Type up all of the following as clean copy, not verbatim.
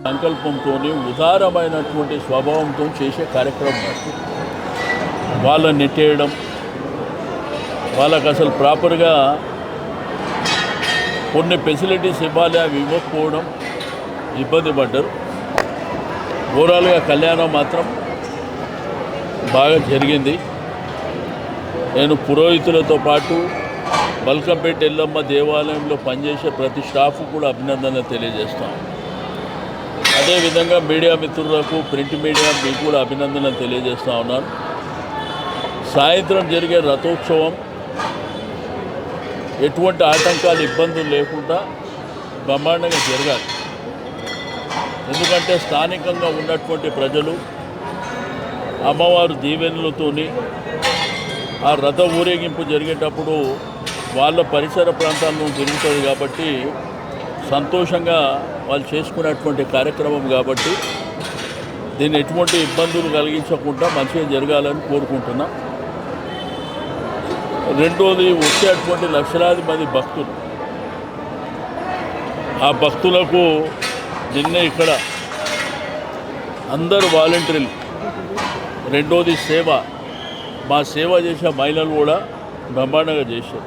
సంకల్పంతో ఉదారమైనటువంటి స్వభావంతో చేసే కార్యక్రమం వాళ్ళని నెట్టేయడం, వాళ్ళకు అసలు ప్రాపర్గా కొన్ని ఫెసిలిటీస్ ఇవ్వాలి, అవి ఇవ్వకపోవడం ఇబ్బంది పడ్డారు. ఓవరాల్గా కళ్యాణం మాత్రం బాగా జరిగింది. నేను పురోహితులతో పాటు బల్కంపేట ఎల్లమ్మ దేవాలయంలో పనిచేసే ప్రతి స్టాఫ్ కూడా అభినందనలు తెలియజేస్తాం. అదేవిధంగా మీడియా మిత్రులకు, ప్రింట్ మీడియా మీకు కూడా అభినందనలు తెలియజేస్తూ ఉన్నాను. సాయంత్రం జరిగే రథోత్సవం ఎటువంటి ఆటంకాలు, ఇబ్బందులు లేకుండా బ్రహ్మాండంగా జరగాలి. ఎందుకంటే స్థానికంగా ఉన్నటువంటి ప్రజలు అమ్మవారు దీవెనలతోని ఆ రథ ఊరేగింపు జరిగేటప్పుడు వాళ్ళ పరిసర ప్రాంతాలను తిరుగుతుంది కాబట్టి సంతోషంగా వాళ్ళు చేసుకునేటువంటి కార్యక్రమం కాబట్టి దీన్ని ఎటువంటి ఇబ్బందులు కలిగించకుండా మంచిగా జరగాలని కోరుకుంటున్నాం. రెండోది, వచ్చేటువంటి లక్షలాది మంది భక్తులు, ఆ భక్తులకు నిన్నే ఇక్కడ అందరూ వాలంటీర్లు. రెండోది సేవ, మా సేవ చేసే మహిళలు కూడా బ్రహ్మాండంగా చేశారు.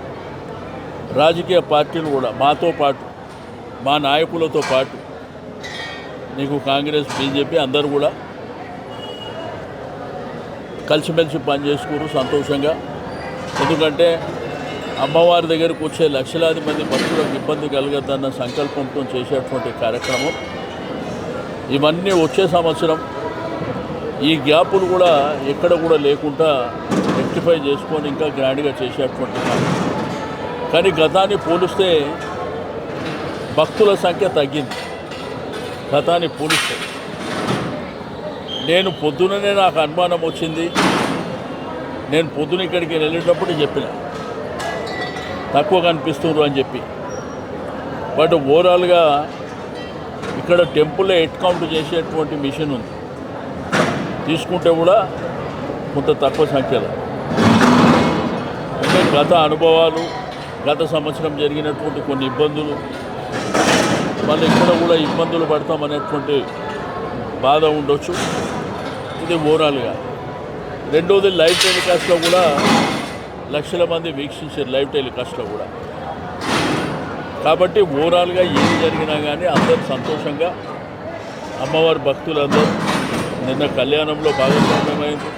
రాజకీయ పార్టీలు కూడా మాతో పాటు, మా నాయకులతో పాటు, నీకు కాంగ్రెస్, బీజేపీ అందరూ కూడా కలిసిమెలిసి పనిచేసుకున్నారు సంతోషంగా. ఎందుకంటే అమ్మవారి దగ్గరకు వచ్చే లక్షలాది మంది భక్తులకు ఇబ్బంది కలగద్దన్న సంకల్పంతో చేసేటువంటి కార్యక్రమం. ఇవన్నీ వచ్చే సంవత్సరం ఈ గ్యాపులు కూడా ఎక్కడ కూడా లేకుండా రెక్టిఫై చేసుకొని ఇంకా గ్రాండ్గా చేసేటువంటి. కానీ గతాన్ని పోలిస్తే భక్తుల సంఖ్య తగ్గింది. గతాన్ని పోలిస్తే నేను పొద్దుననే నాకు అనుమానం వచ్చింది. నేను పొద్దున ఇక్కడికి వెళ్ళేటప్పుడు చెప్పిన తక్కువ కనిపిస్తున్నారు అని చెప్పి. బట్ ఓవరాల్గా ఇక్కడ టెంపుల్లో హెడ్ కౌంట్ చేసేటువంటి మిషన్ ఉంది, తీసుకుంటే కూడా కొంత తక్కువ సంఖ్యలో. అంటే గత అనుభవాలు, గత సంవత్సరం జరిగినటువంటి కొన్ని ఇబ్బందులు, మళ్ళీ ఇక్కడ కూడా ఇబ్బందులు పడతామనేటువంటి బాధ ఉండొచ్చు. ఇది ఓవరాల్గా. రెండోది, లైవ్ టెలికాస్ట్లో కూడా లక్షల మంది వీక్షించారు, లైవ్ టెలికాస్ట్లో కూడా. కాబట్టి ఓవరాల్గా ఏది జరిగినా కానీ అందరూ సంతోషంగా, అమ్మవారి భక్తులందరూ నిన్న కళ్యాణంలో భాగస్వామ్యమైంది.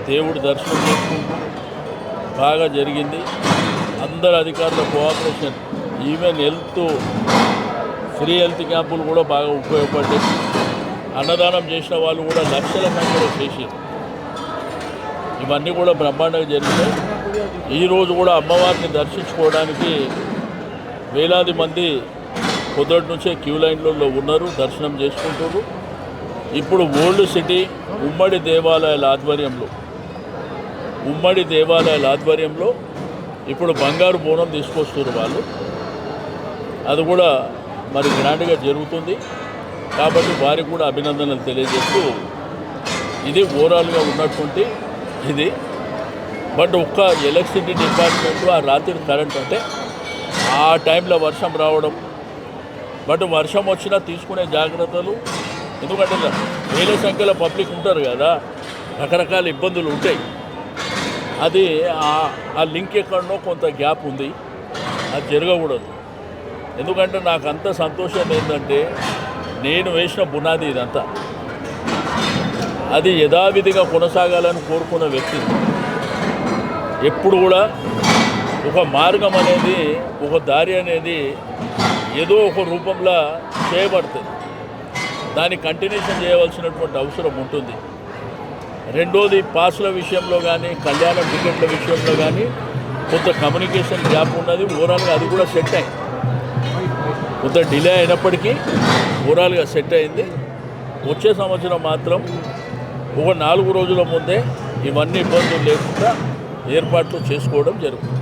దేవుడు దర్శనం చేసుకుంటూ బాగా జరిగింది. అందరు అధికారుల కోఆపరేషన్, ఈవెన్ ఫ్రీ హెల్త్ క్యాంపులు కూడా బాగా ఉపయోగపడ్డాయి. అన్నదానం చేసిన వాళ్ళు కూడా లక్షల సంఖ్యలో చేసారు. ఇవన్నీ కూడా బ్రహ్మాండంగా జరిగినాయి. ఈరోజు కూడా అమ్మవారిని దర్శించుకోవడానికి వేలాది మంది పొద్దుటి నుంచే క్యూ లైన్లలో ఉన్నారు, దర్శనం చేసుకుంటున్నారు. ఇప్పుడు ఓల్డ్ సిటీ ఉమ్మడి దేవాలయాల ఆధ్వర్యంలో ఇప్పుడు బంగారు బోనం తీసుకొస్తున్నారు వాళ్ళు. అది కూడా మరి గ్రాండ్గా జరుగుతుంది. కాబట్టి వారికి కూడా అభినందనలు తెలియజేస్తూ ఇది ఓవరాల్గా ఉన్నటువంటి ఇది. బట్ ఒక్క ఎలక్ట్రిసిటీ డిపార్ట్మెంటు ఆ రాత్రి కరెంట్ అంటే ఆ టైంలో వర్షం రావడం, బట్ వర్షం వచ్చినా తీసుకునే జాగ్రత్తలు. ఎందుకంటే వేల సంఖ్యలో పబ్లిక్ ఉంటారు కదా, రకరకాల ఇబ్బందులు ఉంటాయి. అది ఆ లింక్ ఎక్కడనో కొంత గ్యాప్ ఉంది, అది జరగకూడదు. ఎందుకంటే నాకు అంత సంతోషం ఏంటంటే నేను వేసిన బునాది ఇదంతా, అది యథావిధిగా కొనసాగాలని కోరుకున్న వ్యక్తి. ఎప్పుడు కూడా ఒక మార్గం అనేది, ఒక దారి అనేది ఏదో ఒక రూపంలో చేయబడుతుంది, దాన్ని కంటిన్యూషన్ చేయవలసినటువంటి అవసరం ఉంటుంది. రెండోది, పాసుల విషయంలో కానీ, కళ్యాణ టికెట్ల విషయంలో కానీ కొంత కమ్యూనికేషన్ గ్యాప్ ఉన్నది. ఓవరాల్గా అది కూడా సెట్ అయింది. కొంత డిలే అయినప్పటికీ ఓవరాల్గా సెట్ అయింది. వచ్చే సంవత్సరం మాత్రం ఒక 4 రోజుల ముందే ఇవన్నీ ఇబ్బందులు లేకుండా ఏర్పాట్లు చేసుకోవడం జరుగుతుంది.